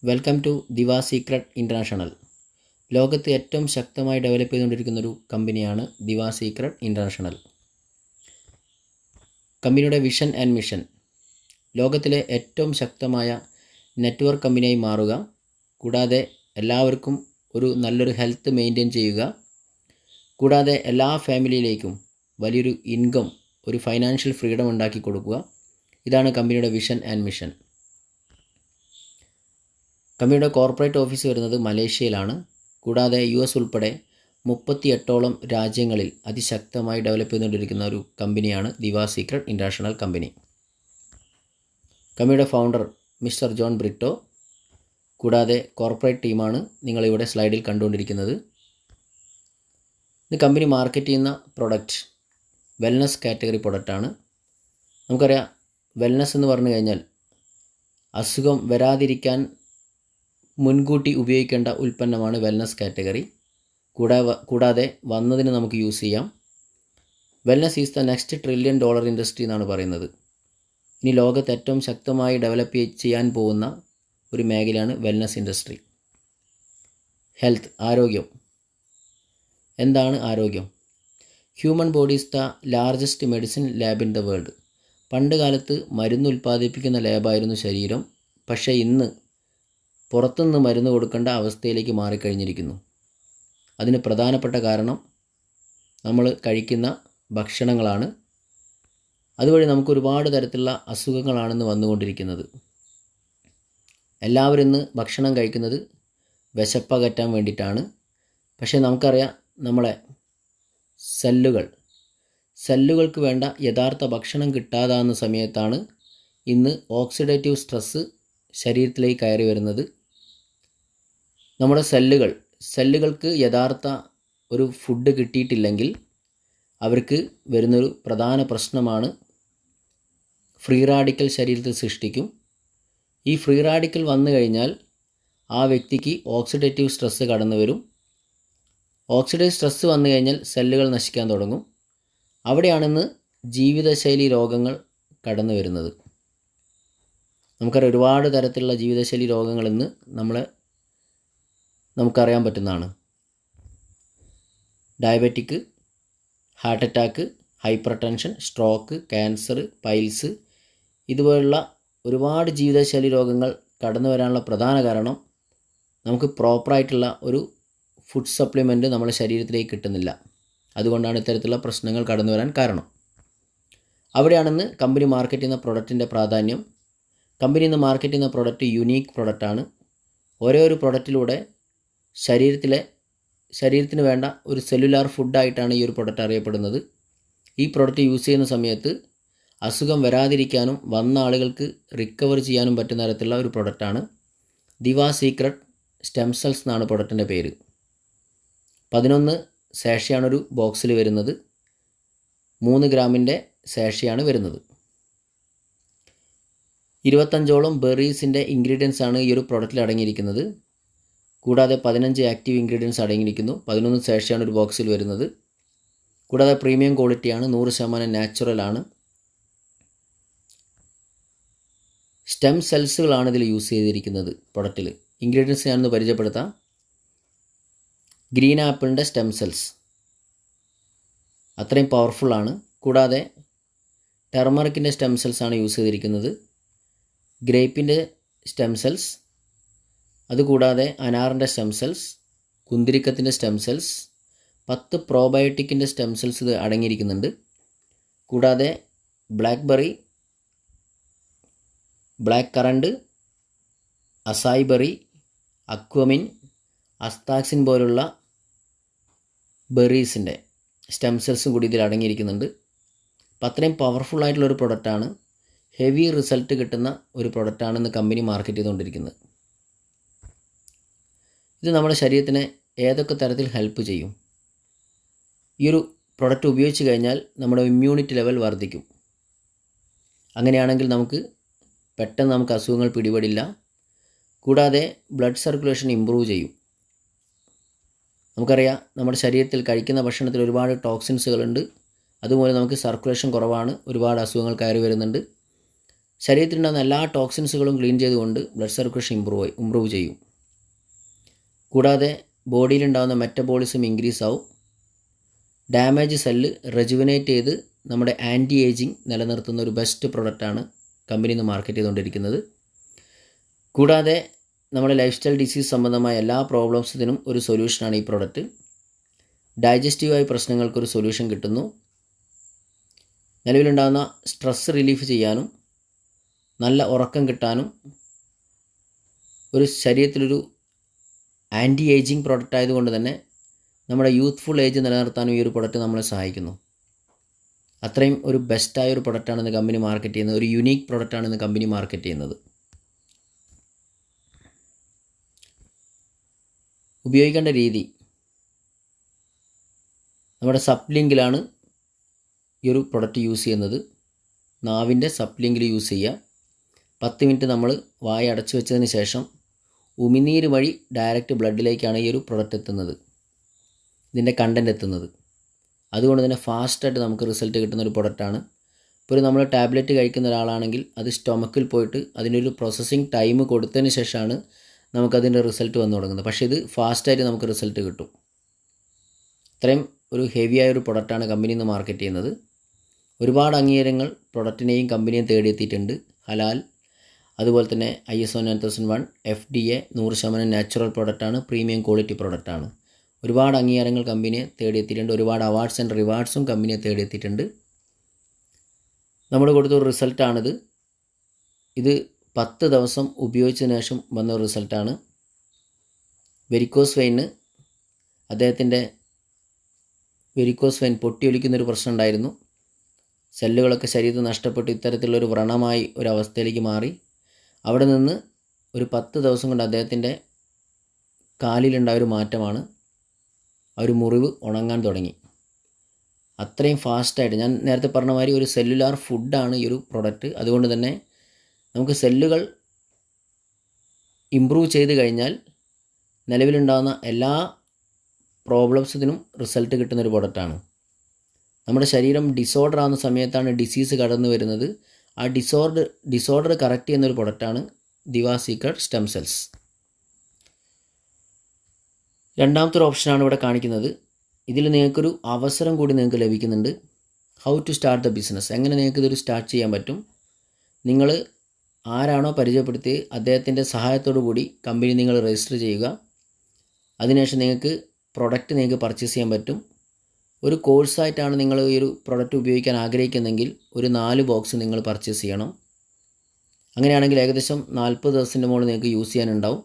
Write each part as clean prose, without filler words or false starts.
Welcome to ദിവ secret international. ലോകത്ത് ഏറ്റവും ശക്തമായി ഡെവലപ്പ് ചെയ്തുകൊണ്ടിരിക്കുന്നൊരു കമ്പനിയാണ് ദിവ സീക്രട്ട് ഇൻ്റർനാഷണൽ. കമ്പനിയുടെ വിഷൻ ആൻഡ് മിഷൻ ലോകത്തിലെ ഏറ്റവും ശക്തമായ നെറ്റ്വർക്ക് കമ്പനിയായി മാറുക, കൂടാതെ എല്ലാവർക്കും ഒരു നല്ലൊരു ഹെൽത്ത് മെയിൻറ്റെയിൻ ചെയ്യുക, കൂടാതെ എല്ലാ ഫാമിലിയിലേക്കും വലിയൊരു ഇൻകം, ഒരു ഫൈനാൻഷ്യൽ ഫ്രീഡം ഉണ്ടാക്കി കൊടുക്കുക. ഇതാണ് കമ്പനിയുടെ വിഷൻ ആൻഡ് മിഷൻ. കമ്പനിയുടെ കോർപ്പറേറ്റ് ഓഫീസ് വരുന്നത് മലേഷ്യയിലാണ്. കൂടാതെ US ഉൾപ്പെടെ 38ഓളം രാജ്യങ്ങളിൽ അതിശക്തമായി ഡെവലപ്പ് ചെയ്തുകൊണ്ടിരിക്കുന്ന ഒരു കമ്പനിയാണ് ദിവ സീക്രട്ട് ഇൻ്റർനാഷണൽ കമ്പനി. കമ്പനിയുടെ ഫൗണ്ടർ മിസ്റ്റർ ജോൺ ബ്രിട്ടോ, കൂടാതെ കോർപ്പറേറ്റ് ടീമാണ് നിങ്ങളിവിടെ സ്ലൈഡിൽ കണ്ടുകൊണ്ടിരിക്കുന്നത്. ഇത് കമ്പനി മാർക്കറ്റ് ചെയ്യുന്ന പ്രൊഡക്റ്റ് വെൽനസ് കാറ്റഗറി പ്രൊഡക്റ്റാണ്. നമുക്കറിയാം, വെൽനസ് എന്ന് പറഞ്ഞു കഴിഞ്ഞാൽ അസുഖം വരാതിരിക്കാൻ മുൻകൂട്ടി ഉപയോഗിക്കേണ്ട ഉൽപ്പന്നമാണ് വെൽനസ് കാറ്റഗറി. കൂടാതെ വന്നതിന് നമുക്ക് യൂസ് ചെയ്യാം. Wellness is the next $1 trillion industry എന്നാണ് പറയുന്നത്. ഇനി ലോകത്ത് ഏറ്റവും ശക്തമായി ഡെവലപ്പ് ചെയ്യാൻ പോകുന്ന ഒരു മേഖലയാണ് വെൽനസ് ഇൻഡസ്ട്രി. ഹെൽത്ത്, ആരോഗ്യം. എന്താണ് ആരോഗ്യം? Human body is the largest medicine lab in the world. പണ്ട് കാലത്ത് മരുന്ന് ഉൽപ്പാദിപ്പിക്കുന്ന ലാബായിരുന്നു ശരീരം. പക്ഷേ ഇന്ന് പുറത്തുനിന്ന് മരുന്ന് കൊടുക്കേണ്ട അവസ്ഥയിലേക്ക് മാറിക്കഴിഞ്ഞിരിക്കുന്നു. അതിന് പ്രധാനപ്പെട്ട കാരണം നമ്മൾ കഴിക്കുന്ന ഭക്ഷണങ്ങളാണ്. അതുവഴി നമുക്ക് ഒരുപാട് തരത്തിലുള്ള അസുഖങ്ങളാണെന്ന് വന്നുകൊണ്ടിരിക്കുന്നത്. എല്ലാവരും ഇന്ന് ഭക്ഷണം കഴിക്കുന്നത് വിശപ്പകറ്റാൻ വേണ്ടിയിട്ടാണ്. പക്ഷേ നമുക്കറിയാം, നമ്മളെ സെല്ലുകൾക്ക് വേണ്ട യഥാർത്ഥ ഭക്ഷണം കിട്ടാതാകുന്ന സമയത്താണ് ഇന്ന് ഓക്സിഡേറ്റീവ് സ്ട്രെസ്സ് ശരീരത്തിലേക്ക് കയറി വരുന്നത്. നമ്മുടെ സെല്ലുകൾക്ക് യഥാർത്ഥ ഒരു ഫുഡ് കിട്ടിയിട്ടില്ലെങ്കിൽ അവർക്ക് വരുന്നൊരു പ്രധാന പ്രശ്നമാണ് ഫ്രീ റാഡിക്കൽ ശരീരത്തിൽ സൃഷ്ടിക്കും. ഈ ഫ്രീ റാഡിക്കൽ വന്നു കഴിഞ്ഞാൽ ആ വ്യക്തിക്ക് ഓക്സിഡേറ്റീവ് സ്ട്രെസ്സ് കടന്നു വരും. ഓക്സിഡേറ്റീവ് സ്ട്രെസ്സ് വന്നു കഴിഞ്ഞാൽ സെല്ലുകൾ നശിക്കാൻ തുടങ്ങും. അവിടെയാണിന്ന് ജീവിതശൈലി രോഗങ്ങൾ കടന്നു വരുന്നത്. നമുക്കറിയാം, ഒരുപാട് തരത്തിലുള്ള ജീവിതശൈലി രോഗങ്ങൾ ഇന്ന് നമുക്കറിയാൻ പറ്റുന്നതാണ്. Diabetic, heart attack, hyper tension, stroke, cancer, piles, ഇതുപോലുള്ള ഒരുപാട് ജീവിതശൈലി രോഗങ്ങൾ കടന്നു വരാനുള്ള പ്രധാന കാരണം നമുക്ക് പ്രോപ്പറായിട്ടുള്ള ഒരു ഫുഡ് സപ്ലിമെൻറ്റ് നമ്മുടെ ശരീരത്തിലേക്ക് കിട്ടുന്നില്ല. അതുകൊണ്ടാണ് ഇത്തരത്തിലുള്ള പ്രശ്നങ്ങൾ കടന്നു വരാൻ കാരണം. അവിടെയാണെന്ന് കമ്പനി മാർക്കറ്റ് ചെയ്യുന്ന പ്രൊഡക്റ്റിൻ്റെ പ്രാധാന്യം. കമ്പനി ഇന്ന് മാർക്കറ്റ് ചെയ്യുന്ന പ്രൊഡക്റ്റ് യുണീക്ക് പ്രൊഡക്റ്റാണ്. ഓരോ ഒരു പ്രൊഡക്റ്റിലൂടെ ശരീരത്തിന് വേണ്ട ഒരു സെല്ലുലാർ ഫുഡായിട്ടാണ് ഈ ഒരു പ്രൊഡക്റ്റ് അറിയപ്പെടുന്നത്. ഈ പ്രൊഡക്റ്റ് യൂസ് ചെയ്യുന്ന സമയത്ത് അസുഖം വരാതിരിക്കാനും വന്ന ആളുകൾക്ക് റിക്കവർ ചെയ്യാനും പറ്റുന്ന തരത്തിലുള്ള ഒരു പ്രൊഡക്റ്റാണ്. ദിവ സീക്രട്ട് സ്റ്റെം സെൽസ് എന്നാണ് പ്രൊഡക്റ്റിൻ്റെ പേര്. 11 സാഷയാണ് ഒരു ബോക്സിൽ വരുന്നത്. 3 ഗ്രാമിൻ്റെ സാഷയാണ് വരുന്നത്. 25ഓളം ബെറീസിൻ്റെ ഇൻഗ്രീഡിയൻസ് ആണ് ഈ ഒരു പ്രൊഡക്റ്റിൽ അടങ്ങിയിരിക്കുന്നത്. കൂടാതെ 15 ആക്റ്റീവ് ഇൻഗ്രീഡിയൻസ് അടങ്ങിയിരിക്കുന്നു. 11 സാഷയാണ് ഒരു ബോക്സിൽ വരുന്നത്. കൂടാതെ പ്രീമിയം ക്വാളിറ്റിയാണ്, 100% നാച്ചുറലാണ്. സ്റ്റെം സെൽസുകളാണ് ഇതിൽ യൂസ് ചെയ്തിരിക്കുന്നത്. പ്രൊഡക്റ്റിൽ ഇൻഗ്രീഡിയൻസ് ഞാനൊന്ന് പരിചയപ്പെടുത്താം. ഗ്രീൻ ആപ്പിളിൻ്റെ സ്റ്റെം സെൽസ് അത്രയും പവർഫുള്ളാണ്. കൂടാതെ ടെർമറിക്കിൻ്റെ സ്റ്റെം സെൽസാണ് യൂസ് ചെയ്തിരിക്കുന്നത്. ഗ്രേപ്പിൻ്റെ സ്റ്റെം സെൽസ്, അതുകൂടാതെ അനാറിൻ്റെ സ്റ്റെം സെൽസ്, കുന്തിരിക്കത്തിൻ്റെ സ്റ്റെം സെൽസ്, 10 പ്രോബയോട്ടിക്കിൻ്റെ സ്റ്റെം സെൽസ് ഇത് അടങ്ങിയിരിക്കുന്നുണ്ട്. കൂടാതെ blackberry, black currant, acai berry, aquamin, astaxanthin പോലുള്ള ബെറീസിൻ്റെ സ്റ്റെം സെൽസും കൂടി ഇതിൽ അടങ്ങിയിരിക്കുന്നുണ്ട്. അപ്പം അത്രയും പവർഫുള്ളായിട്ടുള്ളൊരു പ്രൊഡക്റ്റാണ്. ഹെവി റിസൾട്ട് കിട്ടുന്ന ഒരു പ്രൊഡക്റ്റാണെന്ന് കമ്പനി മാർക്കറ്റ് ചെയ്തുകൊണ്ടിരിക്കുന്നത്. ഇത് നമ്മുടെ ശരീരത്തിനെ ഏതൊക്കെ തരത്തിൽ ഹെൽപ്പ് ചെയ്യും? ഈ ഒരു പ്രൊഡക്റ്റ് ഉപയോഗിച്ച് കഴിഞ്ഞാൽ നമ്മുടെ ഇമ്മ്യൂണിറ്റി ലെവൽ വർദ്ധിക്കും. അങ്ങനെയാണെങ്കിൽ പെട്ടെന്ന് നമുക്ക് അസുഖങ്ങൾ പിടിപെടില്ല. കൂടാതെ ബ്ലഡ് സർക്കുലേഷൻ ഇമ്പ്രൂവ് ചെയ്യും. നമുക്കറിയാം, നമ്മുടെ ശരീരത്തിൽ കഴിക്കുന്ന ഭക്ഷണത്തിൽ ഒരുപാട് ടോക്സിൻസുകളുണ്ട്. അതുപോലെ നമുക്ക് സർക്കുലേഷൻ കുറവാണ്, ഒരുപാട് അസുഖങ്ങൾ കയറി വരുന്നുണ്ട്. ശരീരത്തിലുണ്ടാകുന്ന എല്ലാ ടോക്സിൻസുകളും ക്ലീൻ ചെയ്തുകൊണ്ട് ബ്ലഡ് സർക്കുലേഷൻ ഇമ്പ്രൂവ് ചെയ്യും. കൂടാതെ ബോഡിയിലുണ്ടാകുന്ന മെറ്റബോളിസം ഇൻക്രീസ് ആവും. ഡാമേജ് സെല്ല് റെജുവിനേറ്റ് ചെയ്ത് നമ്മുടെ ആൻറ്റി ഏജിങ് നിലനിർത്തുന്ന ഒരു ബെസ്റ്റ് പ്രൊഡക്റ്റാണ് കമ്പനി ഇന്ന് മാർക്കറ്റ് ചെയ്തുകൊണ്ടിരിക്കുന്നത്. കൂടാതെ നമ്മുടെ ലൈഫ് സ്റ്റൈൽ ഡിസീസ് സംബന്ധമായ എല്ലാ പ്രോബ്ലംസിനും ഒരു സൊല്യൂഷനാണ് ഈ പ്രൊഡക്റ്റ്. ഡൈജസ്റ്റീവായ പ്രശ്നങ്ങൾക്കൊരു സൊല്യൂഷൻ കിട്ടുന്നു. നിലവിലുണ്ടാകുന്ന സ്ട്രെസ് റിലീഫ് ചെയ്യാനും നല്ല ഉറക്കം കിട്ടാനും ഒരു ശരീരത്തിലൊരു ആൻറ്റി ഏജിങ് പ്രൊഡക്റ്റ് ആയതുകൊണ്ട് തന്നെ നമ്മുടെ യൂത്ത്ഫുൾ ഏജ് നിലനിർത്താനും ഈ ഒരു പ്രൊഡക്റ്റ് നമ്മളെ സഹായിക്കുന്നു. അത്രയും ഒരു ബെസ്റ്റായ ഒരു പ്രൊഡക്റ്റാണ് ഇന്ന് കമ്പനി മാർക്കറ്റ് ചെയ്യുന്നത്. ഒരു യുണീക്ക് പ്രൊഡക്റ്റാണ് ഇന്ന് കമ്പനി മാർക്കറ്റ് ചെയ്യുന്നത്. ഉപയോഗിക്കേണ്ട രീതി നമ്മുടെ സപ്ലിങ്കിലാണ് ഈ ഒരു പ്രൊഡക്റ്റ് യൂസ് ചെയ്യുന്നത്. നാവിൻ്റെ സപ്ലിങ്കിൽ യൂസ് ചെയ്യുക. 10 മിനിറ്റ് നമ്മൾ വായ അടച്ചു വെച്ചതിന് ശേഷം ഉമിനീര് വഴി ഡയറക്റ്റ് ബ്ലഡിലേക്കാണ് ഈ ഒരു പ്രൊഡക്റ്റ് എത്തുന്നത്, ഇതിൻ്റെ കണ്ടൻറ്റ് എത്തുന്നത്. അതുകൊണ്ട് തന്നെ ഫാസ്റ്റായിട്ട് നമുക്ക് റിസൾട്ട് കിട്ടുന്ന ഒരു പ്രൊഡക്റ്റാണ്. ഇപ്പോൾ നമ്മൾ ടാബ്ലറ്റ് കഴിക്കുന്ന ഒരാളാണെങ്കിൽ അത് സ്റ്റൊമക്കിൽ പോയിട്ട് അതിനൊരു പ്രോസസ്സിങ് ടൈം കൊടുത്തതിന് ശേഷമാണ് നമുക്കതിൻ്റെ റിസൾട്ട് വന്നു തുടങ്ങുന്നത്. പക്ഷേ ഇത് ഫാസ്റ്റായിട്ട് നമുക്ക് റിസൾട്ട് കിട്ടും. ഇത്രയും ഒരു ഹെവിയായ ഒരു പ്രൊഡക്റ്റാണ് കമ്പനി ഇന്ന് മാർക്കറ്റ് ചെയ്യുന്നത്. ഒരുപാട് അംഗീകാരങ്ങൾ പ്രൊഡക്റ്റിനെയും കമ്പനിയെയും തേടിയെത്തിയിട്ടുണ്ട്. ഹലാൽ, അതുപോലെ തന്നെ ISO 9001, FDA 100% നാച്ചുറൽ പ്രൊഡക്റ്റാണ്, പ്രീമിയം ക്വാളിറ്റി പ്രൊഡക്റ്റാണ്. ഒരുപാട് അംഗീകാരങ്ങൾ കമ്പനിയെ തേടിയെത്തിയിട്ടുണ്ട്. ഒരുപാട് അവാർഡ്സ് ആൻഡ് റിവാർഡ്സും കമ്പനിയെ തേടിയെത്തിയിട്ടുണ്ട്. നമ്മൾ കൊടുത്തൊരു റിസൾട്ടാണിത്. ഇത് 10 ദിവസം ഉപയോഗിച്ചതിന് ശേഷം വന്ന റിസൾട്ടാണ്. വെരിക്കോസ് വെയിന് അദ്ദേഹത്തിൻ്റെ വെരിക്കോസ് വെയിൻ പൊട്ടിയൊലിക്കുന്നൊരു പ്രശ്നം ഉണ്ടായിരുന്നു. സെല്ലുകളൊക്കെ ശരീരത്തിൽ നഷ്ടപ്പെട്ട് ഇത്തരത്തിലുള്ളൊരു വ്രണമായി ഒരു അവസ്ഥയിലേക്ക് മാറി. അവിടെ നിന്ന് ഒരു 10 ദിവസം കൊണ്ട് അദ്ദേഹത്തിൻ്റെ കാലിലുണ്ടായ ഒരു മാറ്റമാണ്. ആ ഒരു മുറിവ് ഉണങ്ങാൻ തുടങ്ങി. അത്രയും ഫാസ്റ്റായിട്ട്, ഞാൻ നേരത്തെ പറഞ്ഞ മാതിരി ഒരു സെല്ലുലാർ ഫുഡാണ് ഈ ഒരു പ്രൊഡക്റ്റ്. അതുകൊണ്ട് തന്നെ നമുക്ക് സെല്ലുകൾ ഇമ്പ്രൂവ് ചെയ്ത് കഴിഞ്ഞാൽ നിലവിലുണ്ടാകുന്ന എല്ലാ പ്രോബ്ലംസിനും റിസൾട്ട് കിട്ടുന്നൊരു പ്രൊഡക്റ്റാണ്. നമ്മുടെ ശരീരം ഡിസോർഡർ ആകുന്ന സമയത്താണ് ഡിസീസ് കടന്നു വരുന്നത്. ആ ഡിസോർഡർ കറക്റ്റ് ചെയ്യുന്നൊരു പ്രൊഡക്റ്റാണ് ദിവാ സീക്രട്ട് സ്റ്റെം സെൽസ്. രണ്ടാമത്തെ ഒരു ഓപ്ഷനാണ് ഇവിടെ കാണിക്കുന്നത്. ഇതിൽ നിങ്ങൾക്കൊരു അവസരം കൂടി നിങ്ങൾക്ക് ലഭിക്കുന്നുണ്ട്. How to start the business, എങ്ങനെ നിങ്ങൾക്ക് ഇതൊരു സ്റ്റാർട്ട് ചെയ്യാൻ പറ്റും. നിങ്ങൾ ആരാണോ പരിചയപ്പെടുത്തി അദ്ദേഹത്തിൻ്റെ സഹായത്തോടു കൂടി കമ്പനി നിങ്ങൾ രജിസ്റ്റർ ചെയ്യുക. അതിനുശേഷം നിങ്ങൾക്ക് പ്രൊഡക്റ്റ് നിങ്ങൾക്ക് പർച്ചേസ് ചെയ്യാൻ പറ്റും. ഒരു കോഴ്സായിട്ടാണ് നിങ്ങൾ ഈ ഒരു പ്രൊഡക്റ്റ് ഉപയോഗിക്കാൻ ആഗ്രഹിക്കുന്നതെങ്കിൽ ഒരു 4 ബോക്സ് നിങ്ങൾ പർച്ചേസ് ചെയ്യണം. അങ്ങനെയാണെങ്കിൽ ഏകദേശം 40 ദിവസത്തിൻ്റെ മുകളിൽ നിങ്ങൾക്ക് യൂസ് ചെയ്യാനുണ്ടാവും.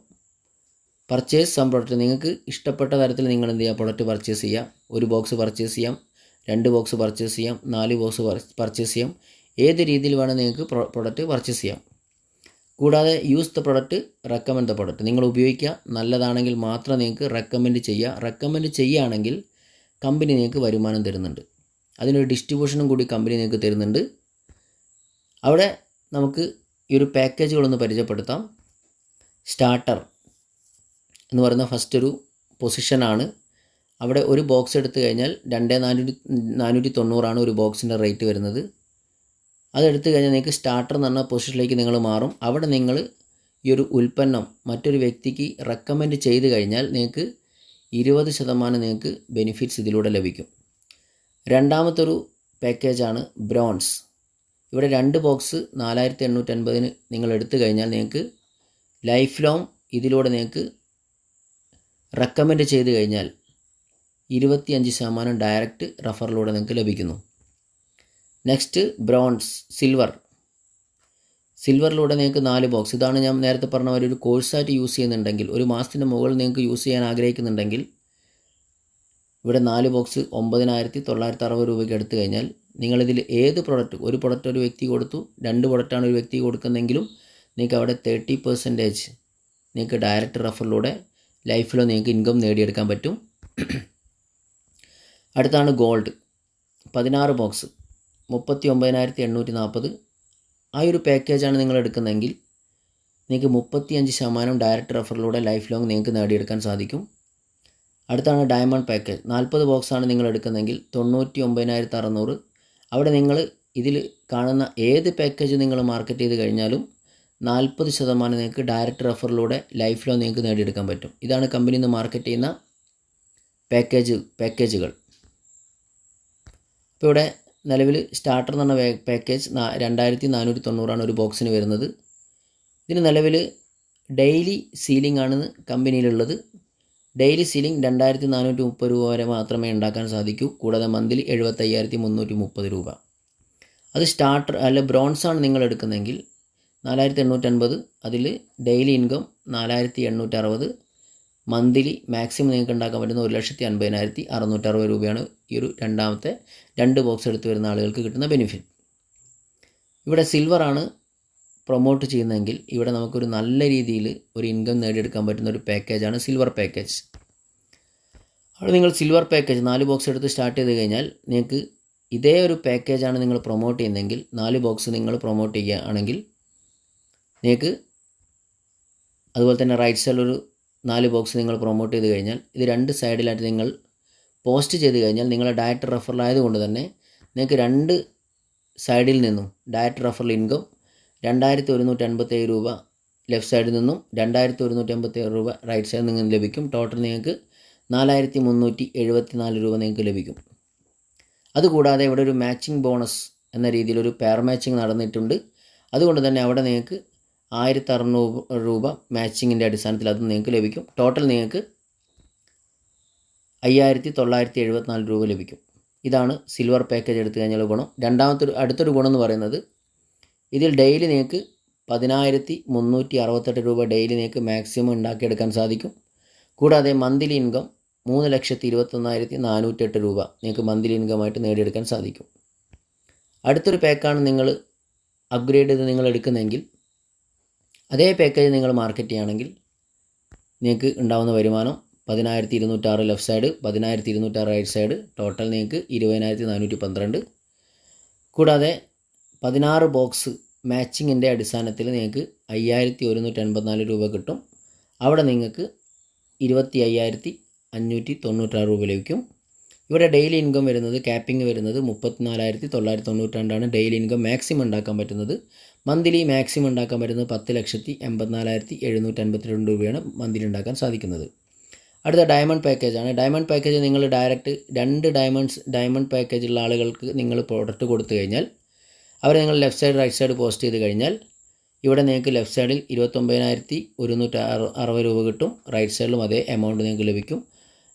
പർച്ചേസ് സം പ്രൊഡക്റ്റ്, നിങ്ങൾക്ക് ഇഷ്ടപ്പെട്ട തരത്തിൽ നിങ്ങൾ എന്ത് ചെയ്യുക, പ്രൊഡക്റ്റ് പർച്ചേസ് ചെയ്യുക. 1 ബോക്സ് പർച്ചേസ് ചെയ്യാം, 2 ബോക്സ് പർച്ചേസ് ചെയ്യാം, 4 ബോക്സ് പർച്ചേസ് ചെയ്യാം. ഏത് രീതിയിൽ വേണം നിങ്ങൾക്ക് പ്രൊഡക്റ്റ് പർച്ചേസ് ചെയ്യാം. കൂടാതെ use the product, recommend the product, നിങ്ങൾ ഉപയോഗിക്കുക. നല്ലതാണെങ്കിൽ മാത്രം നിങ്ങൾക്ക് റെക്കമെൻഡ് ചെയ്യുക. റെക്കമെൻഡ് ചെയ്യുകയാണെങ്കിൽ കമ്പനി നിങ്ങൾക്ക് വരുമാനം തരുന്നുണ്ട്. അതിനൊരു ഡിസ്ട്രിബ്യൂഷനും കൂടി കമ്പനി നിങ്ങൾക്ക് തരുന്നുണ്ട്. അവിടെ നമുക്ക് ഈ ഒരു പാക്കേജുകളൊന്ന് പരിചയപ്പെടുത്താം. സ്റ്റാർട്ടർ എന്ന് പറയുന്ന ഫസ്റ്റ് ഒരു പൊസിഷനാണ്. അവിടെ ഒരു ബോക്സ് എടുത്തു കഴിഞ്ഞാൽ 2490 ഒരു ബോക്സിൻ്റെ റേറ്റ് വരുന്നത്. അതെടുത്തു കഴിഞ്ഞാൽ നിങ്ങൾക്ക് സ്റ്റാർട്ടർ എന്ന് പറഞ്ഞ പൊസിഷനിലേക്ക് നിങ്ങൾ മാറും. അവിടെ നിങ്ങൾ ഈ ഒരു ഉൽപ്പന്നം മറ്റൊരു വ്യക്തിക്ക് റെക്കമെൻഡ് ചെയ്ത് കഴിഞ്ഞാൽ നിങ്ങൾക്ക് 20% നിങ്ങൾക്ക് ബെനിഫിറ്റ്സ് ഇതിലൂടെ ലഭിക്കും. രണ്ടാമത്തൊരു പാക്കേജാണ് ബ്രോൺസ്. ഇവിടെ 2 ബോക്സ് 4850 നിങ്ങൾ എടുത്തു കഴിഞ്ഞാൽ നിങ്ങൾക്ക് ലൈഫ് ലോങ് ഇതിലൂടെ നിങ്ങൾക്ക് റെക്കമെൻഡ് ചെയ്ത് കഴിഞ്ഞാൽ 25% ഡയറക്റ്റ് റെഫറിലൂടെ നിങ്ങൾക്ക് ലഭിക്കുന്നു. നെക്സ്റ്റ് ബ്രോൺസ് സിൽവറിലൂടെ നിങ്ങൾക്ക് 4 ബോക്സ്. ഇതാണ് ഞാൻ നേരത്തെ പറഞ്ഞ ഒരു കോഴ്സായിട്ട് യൂസ് ചെയ്യുന്നുണ്ടെങ്കിൽ, ഒരു മാസത്തിൻ്റെ മുകളിൽ നിങ്ങൾക്ക് യൂസ് ചെയ്യാൻ ആഗ്രഹിക്കുന്നുണ്ടെങ്കിൽ ഇവിടെ 4 ബോക്സ് 9960 രൂപയ്ക്ക് എടുത്തു കഴിഞ്ഞാൽ നിങ്ങളിതിൽ ഏത് പ്രൊഡക്റ്റ്, ഒരു പ്രൊഡക്റ്റ് ഒരു വ്യക്തി കൊടുത്തു, 2 പ്രൊഡക്റ്റാണ് ഒരു വ്യക്തി കൊടുക്കുന്നതെങ്കിലും നിങ്ങൾക്ക് അവിടെ 30% നിങ്ങൾക്ക് ഡയറക്റ്റ് റെഫറിലൂടെ ലൈഫിലോ നിങ്ങൾക്ക് ഇൻകം നേടിയെടുക്കാൻ പറ്റും. അടുത്താണ് ഗോൾഡ്. 16 ബോക്സ് 39,840. ആ ഒരു പാക്കേജാണ് നിങ്ങൾ എടുക്കുന്നതെങ്കിൽ നിങ്ങൾക്ക് 35% ഡയറക്റ്റ് റെഫറിലൂടെ ലൈഫ് ലോങ് നിങ്ങൾക്ക് നേടിയെടുക്കാൻ സാധിക്കും. അടുത്താണ് ഡയമണ്ട് പാക്കേജ്. 40 ബോക്സാണ് നിങ്ങൾ എടുക്കുന്നതെങ്കിൽ 99,600. അവിടെ നിങ്ങൾ ഇതിൽ കാണുന്ന ഏത് പാക്കേജ് നിങ്ങൾ മാർക്കറ്റ് ചെയ്ത് കഴിഞ്ഞാലും 40% നിങ്ങൾക്ക് ഡയറക്റ്റ് റെഫറിലൂടെ ലൈഫ് ലോൺ നിങ്ങൾക്ക് നേടിയെടുക്കാൻ പറ്റും. ഇതാണ് കമ്പനിയിൽ നിന്ന് മാർക്കറ്റ് ചെയ്യുന്ന പാക്കേജുകൾ. ഇപ്പോൾ ഇവിടെ നിലവിൽ സ്റ്റാർട്ടർ എന്ന് പറഞ്ഞ പാക്കേജ് 2490 ഒരു ബോക്സിന് വരുന്നത്. ഇതിന് നിലവിൽ ഡെയിലി സീലിംഗ് ആണ് കമ്പനിയിലുള്ളത്. ഡെയിലി സീലിംഗ് 2430 രൂപ വരെ മാത്രമേ ഉണ്ടാക്കാൻ സാധിക്കൂ. കൂടാതെ മന്ത്ലി 75,330 രൂപ. അത് സ്റ്റാർട്ടർ അല്ല ബ്രോൺസാണ് നിങ്ങൾ എടുക്കുന്നതെങ്കിൽ 4850. അതിൽ ഡെയിലി ഇൻകം 4860. മന്ത്ലി മാക്സിമം നിങ്ങൾക്ക് ഉണ്ടാക്കാൻ പറ്റുന്ന 1,50,660 രൂപയാണ് ഈ ഒരു രണ്ടാമത്തെ 2 ബോക്സ് എടുത്ത് വരുന്ന ആളുകൾക്ക് കിട്ടുന്ന ബെനിഫിറ്റ്. ഇവിടെ സിൽവറാണ് പ്രൊമോട്ട് ചെയ്യുന്നതെങ്കിൽ ഇവിടെ നമുക്കൊരു നല്ല രീതിയിൽ ഒരു ഇൻകം നേടിയെടുക്കാൻ പറ്റുന്ന ഒരു പാക്കേജാണ് സിൽവർ പാക്കേജ്. അവിടെ നിങ്ങൾ സിൽവർ പാക്കേജ് 4 ബോക്സ് എടുത്ത് സ്റ്റാർട്ട് ചെയ്ത് കഴിഞ്ഞാൽ നിങ്ങൾക്ക് ഇതേ ഒരു പാക്കേജാണ് നിങ്ങൾ പ്രൊമോട്ട് ചെയ്യുന്നതെങ്കിൽ 4 ബോക്സ് നിങ്ങൾ പ്രൊമോട്ട് ചെയ്യുകയാണെങ്കിൽ നിങ്ങൾക്ക് അതുപോലെ തന്നെ റൈറ്റ് സൈഡിലൊരു 4 ബോക്സ് നിങ്ങൾ പ്രൊമോട്ട് ചെയ്ത് കഴിഞ്ഞാൽ ഇത് 2 സൈഡിലായിട്ട് നിങ്ങൾ പോസ്റ്റ് ചെയ്ത് കഴിഞ്ഞാൽ നിങ്ങളെ ഡയറക്റ്റ് റെഫറലായതുകൊണ്ട് തന്നെ നിങ്ങൾക്ക് 2 സൈഡിൽ നിന്നും ഡയറക്റ്റ് റെഫറൽ ഇൻകം 2157 രൂപ ലെഫ്റ്റ് സൈഡിൽ നിന്നും 2157 രൂപ റൈറ്റ് സൈഡിൽ നിന്നും ലഭിക്കും. ടോട്ടൽ നിങ്ങൾക്ക് 4374 രൂപ നിങ്ങൾക്ക് ലഭിക്കും. അതുകൂടാതെ ഇവിടെ ഒരു മാച്ചിങ് ബോണസ് എന്ന രീതിയിലൊരു പെയർ മാച്ചിങ് നടന്നിട്ടുണ്ട്. അതുകൊണ്ട് തന്നെ അവിടെ നിങ്ങൾക്ക് 1600 രൂപ മാച്ചിങ്ങിൻ്റെ അടിസ്ഥാനത്തിൽ അത് നിങ്ങൾക്ക് ലഭിക്കും. ടോട്ടൽ നിങ്ങൾക്ക് 5974 രൂപ ലഭിക്കും. ഇതാണ് സിൽവർ പാക്കേജ് എടുത്തു കഴിഞ്ഞാൽ ഗുണം. അടുത്തൊരു ഗുണം എന്ന് പറയുന്നത് ഇതിൽ ഡെയിലി നിങ്ങൾക്ക് 10,368 രൂപ ഡെയിലി നിങ്ങൾക്ക് മാക്സിമം ഉണ്ടാക്കിയെടുക്കാൻ സാധിക്കും. കൂടാതെ മന്ത്ലി ഇൻകം 3,21,408 രൂപ നിങ്ങൾക്ക് മന്ത്ലി ഇൻകമായിട്ട് നേടിയെടുക്കാൻ സാധിക്കും. അടുത്തൊരു പാക്കാണ് നിങ്ങൾ അപ്ഗ്രേഡ് ചെയ്ത് നിങ്ങൾ എടുക്കുന്നതെങ്കിൽ അതേ പാക്കേജ് നിങ്ങൾ മാർക്കറ്റ് ചെയ്യുകയാണെങ്കിൽ നിങ്ങൾക്ക് ഉണ്ടാകുന്ന വരുമാനം 10,206 left side, 10,206 right side, total നിങ്ങൾക്ക് 20,412. കൂടാതെ 16 ബോക്സ് മാച്ചിങ്ങിൻ്റെ അടിസ്ഥാനത്തിൽ നിങ്ങൾക്ക് 5,184 രൂപ കിട്ടും. അവിടെ നിങ്ങൾക്ക് 25,596 രൂപ ലഭിക്കും. ഇവിടെ ഡെയിലി ഇൻകം വരുന്നത് ക്യാപ്പിംഗ് വരുന്നത് 34,992 ഡെയിലി ഇൻകം മാക്സിമം ഉണ്ടാക്കാൻ പറ്റുന്നത്. മന്ത്ലി മാക്സിമം ഉണ്ടാക്കാൻ പറ്റുന്നത് 10,84,752 രൂപയാണ് മന്ത്ലി ഉണ്ടാക്കാൻ സാധിക്കുന്നത്. അടുത്ത ഡയമണ്ട് പാക്കേജാണ്. ഡയമണ്ട് പാക്കേജ് നിങ്ങൾ ഡയറക്റ്റ് 2 ഡയമണ്ട് പാക്കേജുള്ള ആളുകൾക്ക് നിങ്ങൾ പ്രോഡക്റ്റ് കൊടുത്തു കഴിഞ്ഞാൽ അവർ നിങ്ങൾ left side right side post ചെയ്ത് കഴിഞ്ഞാൽ ഇവിടെ നിങ്ങൾക്ക് ലെഫ്റ്റ് സൈഡിൽ 29,160 രൂപ കിട്ടും. റൈറ്റ് സൈഡിലും അതേ എമൗണ്ട് നിങ്ങൾക്ക് ലഭിക്കും.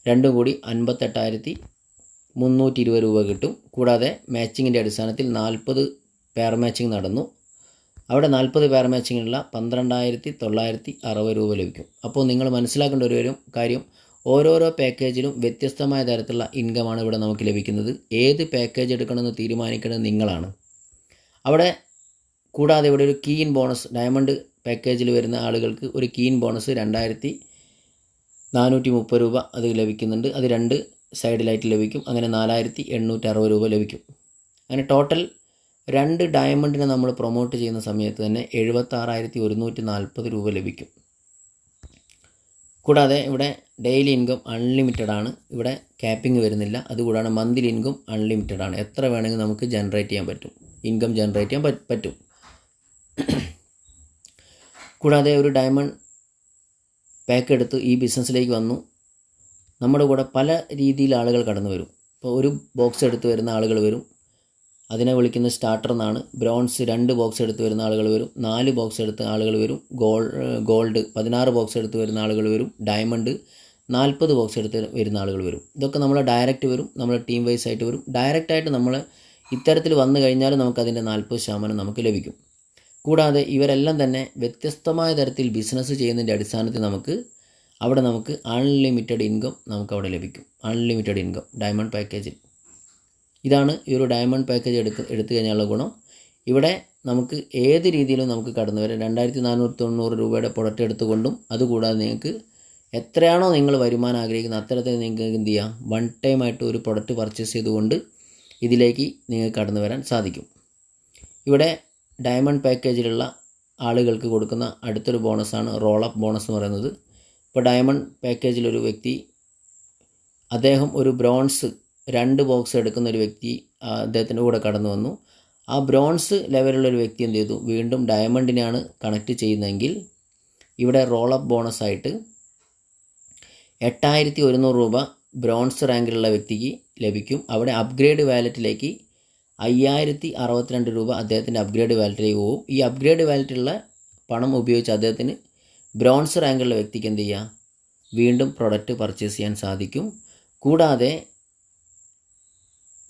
രണ്ടും കൂടി 58,320 രൂപ കിട്ടും. കൂടാതെ മാച്ചിങ്ങിൻ്റെ അടിസ്ഥാനത്തിൽ 40 പെയർ മാച്ചിങ് നടന്നു. അവിടെ 40 പെയർ മാച്ചിങ്ങിനുള്ള 12,960 രൂപ ലഭിക്കും. അപ്പോൾ നിങ്ങൾ മനസ്സിലാക്കേണ്ട ഒരു കാര്യം ഓരോരോ പാക്കേജിലും വ്യത്യസ്തമായ തരത്തിലുള്ള ഇൻകമാണ് ഇവിടെ നമുക്ക് ലഭിക്കുന്നത്. ഏത് പാക്കേജ് എടുക്കണമെന്ന് തീരുമാനിക്കേണ്ടത് നിങ്ങളാണ്. അവിടെ കൂടാതെ ഇവിടെ ഒരു കീ ഇൻ ബോണസ് ഡയമണ്ട് പാക്കേജിൽ വരുന്ന ആളുകൾക്ക് ഒരു കീ ഇൻ ബോണസ് 2,430 രൂപ അത് ലഭിക്കുന്നുണ്ട്. അത് 2 സൈഡിലായിട്ട് ലഭിക്കും. അങ്ങനെ 4,860 രൂപ ലഭിക്കും. അങ്ങനെ ടോട്ടൽ 2 ഡയമണ്ടിനെ നമ്മൾ പ്രൊമോട്ട് ചെയ്യുന്ന സമയത്ത് തന്നെ 76,140 രൂപ ലഭിക്കും. കൂടാതെ ഇവിടെ ഡെയിലി ഇൻകം അൺലിമിറ്റഡ് ആണ്. ഇവിടെ ക്യാപ്പിംഗ് വരുന്നില്ല. അതുകൂടാതെ മന്ത്ലി ഇൻകം അൺലിമിറ്റഡ് ആണ്. എത്ര വേണമെങ്കിൽ നമുക്ക് ജനറേറ്റ് ചെയ്യാൻ പറ്റും, ഇൻകം ജനറേറ്റ് ചെയ്യാൻ പറ്റും. കൂടാതെ ഒരു ഡയമണ്ട് പാക്ക് എടുത്ത് ഈ ബിസിനസ്സിലേക്ക് വന്നു. നമ്മുടെ കൂടെ പല രീതിയിൽ ആളുകൾ കടന്നു വരും. ഇപ്പോൾ ഒരു ബോക്സ് എടുത്ത് വരുന്ന ആളുകൾ വരും, അതിനെ വിളിക്കുന്ന സ്റ്റാർട്ടർ എന്നാണ്. ബ്രോൺസ് 2 ബോക്സ് എടുത്ത് വരുന്ന ആളുകൾ വരും, 4 ബോക്സ് എടുത്ത ആളുകൾ വരും, ഗോൾഡ് 16 ബോക്സ് എടുത്ത് വരുന്ന ആളുകൾ വരും, ഡയമണ്ട് 40 ബോക്സ് എടുത്ത് വരുന്ന ആളുകൾ വരും. ഇതൊക്കെ നമ്മൾ ഡയറക്റ്റ് വരും, നമ്മൾ ടീം വൈസ് ആയിട്ട് വരും. ഡയറക്റ്റായിട്ട് നമ്മൾ ഇത്തരത്തിൽ വന്നു കഴിഞ്ഞാൽ നമുക്കതിൻ്റെ 40% നമുക്ക് ലഭിക്കും. കൂടാതെ ഇവരെല്ലാം തന്നെ വ്യത്യസ്തമായ തരത്തിൽ ബിസിനസ് ചെയ്യുന്നതിൻ്റെ അടിസ്ഥാനത്തിൽ നമുക്ക് അൺലിമിറ്റഡ് ഇൻകം നമുക്കവിടെ ലഭിക്കും. അൺലിമിറ്റഡ് ഇൻകം ഡയമണ്ട് പാക്കേജിൽ. ഇതാണ് ഈ ഒരു ഡയമണ്ട് പാക്കേജ് എടുത്തു കഴിഞ്ഞാലുള്ള ഗുണം. ഇവിടെ നമുക്ക് ഏത് രീതിയിലും നമുക്ക് കടന്നു വരാം. 2,490 രൂപയുടെ പ്രൊഡക്റ്റ് എടുത്തുകൊണ്ടും അതുകൂടാതെ നിങ്ങൾക്ക് എത്രയാണോ നിങ്ങൾ വരുമാനം ആഗ്രഹിക്കുന്നത് അത്തരത്തിൽ നിങ്ങൾക്ക് എന്ത് ചെയ്യാം, വൺ ടൈം ആയിട്ട് ഒരു പ്രൊഡക്റ്റ് പർച്ചേസ് ചെയ്തുകൊണ്ട് ഇതിലേക്ക് നിങ്ങൾക്ക് കടന്നു വരാൻ സാധിക്കും. ഇവിടെ ഡയമണ്ട് പാക്കേജിലുള്ള ആളുകൾക്ക് കൊടുക്കുന്ന അടുത്തൊരു ബോണസാണ് റോൾ അപ്പ് ബോണസ് എന്ന് പറയുന്നത്. ഇപ്പോൾ ഡയമണ്ട് പാക്കേജിലൊരു വ്യക്തി അദ്ദേഹം ഒരു ബ്രോൺസ് 2 ബോക്സ് എടുക്കുന്ന ഒരു വ്യക്തി അദ്ദേഹത്തിൻ്റെ കൂടെ കടന്നു വന്നു. ആ ബ്രോൺസ് ലെവലുള്ളൊരു വ്യക്തി എന്ത് ചെയ്തു, വീണ്ടും ഡയമണ്ടിനെയാണ് കണക്ട് ചെയ്യുന്നതെങ്കിൽ ഇവിടെ റോളപ്പ് ബോണസായിട്ട് 8100 രൂപ ബ്രോൺസ് റാങ്കിലുള്ള വ്യക്തിക്ക് ലഭിക്കും. അവിടെ അപ്ഗ്രേഡ് വാലറ്റിലേക്ക് 5062 രൂപ അദ്ദേഹത്തിൻ്റെ അപ്ഗ്രേഡ് വാലറ്റിലേക്ക് പോകും. ഈ അപ്ഗ്രേഡ് വാലറ്റിലുള്ള പണം ഉപയോഗിച്ച് അദ്ദേഹത്തിന് ബ്രോൺസ് റാങ്കുള്ള വ്യക്തിക്ക് എന്ത് ചെയ്യുക, വീണ്ടും പ്രൊഡക്റ്റ് പർച്ചേസ് ചെയ്യാൻ സാധിക്കും. കൂടാതെ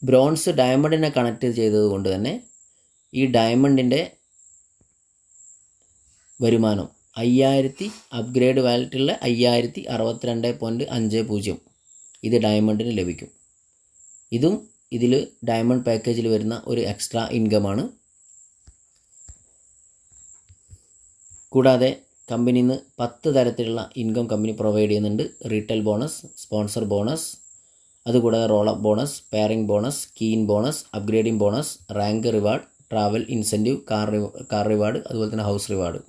ബ്രോൺസ് ഡയമണ്ടിനെ കണക്ട് ചെയ്തത് കൊണ്ട് തന്നെ ഈ ഡയമണ്ടിൻ്റെ വരുമാനം 5000 അപ്ഗ്രേഡ് വാലറ്റുള്ള 5062.50 ഇത് ഡയമണ്ടിന് ലഭിക്കും. ഇതും ഇതിൽ ഡയമണ്ട് പാക്കേജിൽ വരുന്ന ഒരു എക്സ്ട്രാ ഇൻകമാണ്. കൂടാതെ കമ്പനിയിൽ നിന്ന് 10 തരത്തിലുള്ള ഇൻകം കമ്പനി പ്രൊവൈഡ് ചെയ്യുന്നുണ്ട്. റീറ്റെയിൽ ബോണസ്, സ്പോൺസർ ബോണസ്, അതുകൂടാതെ rollup bonus, pairing bonus, keen bonus, upgrading bonus, rank reward, travel incentive, car reward, അതുപോലെ തന്നെ ഹൗസ് റിവാർഡ്.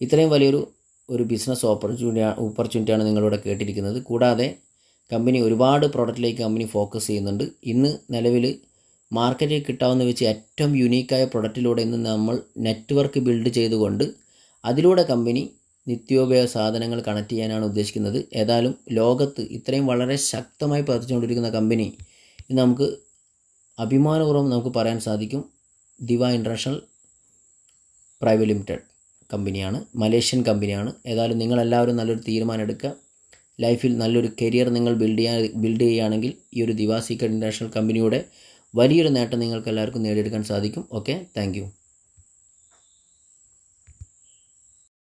ഇത്രയും വലിയൊരു ബിസിനസ് ഓപ്പർച്യൂണിറ്റിയാണ് നിങ്ങളിവിടെ കേട്ടിരിക്കുന്നത്. കൂടാതെ കമ്പനി ഒരുപാട് പ്രോഡക്റ്റിലേക്ക് കമ്പനി ഫോക്കസ് ചെയ്യുന്നുണ്ട്. ഇന്ന് നിലവിൽ മാർക്കറ്റിൽ കിട്ടാവുന്ന വെച്ച് ഏറ്റവും യുണീക്കായ പ്രൊഡക്റ്റിലൂടെ ഇന്ന് നമ്മൾ നെറ്റ്വർക്ക് ബിൽഡ് ചെയ്തുകൊണ്ട് അതിലൂടെ കമ്പനി നിത്യോപയോഗ സാധനങ്ങൾ കണക്ട് ചെയ്യാനാണ് ഉദ്ദേശിക്കുന്നത്. ഏതായാലും ലോകത്ത് ഇത്രയും വളരെ ശക്തമായി പ്രവർത്തിച്ചുകൊണ്ടിരിക്കുന്ന കമ്പനി ഇന്ന് നമുക്ക് അഭിമാനപൂർവ്വം നമുക്ക് പറയാൻ സാധിക്കും ദിവ ഇൻ്റർനാഷണൽ പ്രൈവറ്റ് ലിമിറ്റഡ് കമ്പനിയാണ്, മലേഷ്യൻ കമ്പനിയാണ്. ഏതായാലും നിങ്ങളെല്ലാവരും നല്ലൊരു തീരുമാനം എടുക്കുക. ലൈഫിൽ നല്ലൊരു കരിയർ നിങ്ങൾ ബിൽഡ് ചെയ്യുകയാണെങ്കിൽ ഈ ഒരു ദിവ സീക്രട്ട് ഇൻ്റർനാഷണൽ കമ്പനിയുടെ വലിയൊരു നേട്ടം നിങ്ങൾക്ക് എല്ലാവർക്കും നേടിയെടുക്കാൻ സാധിക്കും. Okay, thank you.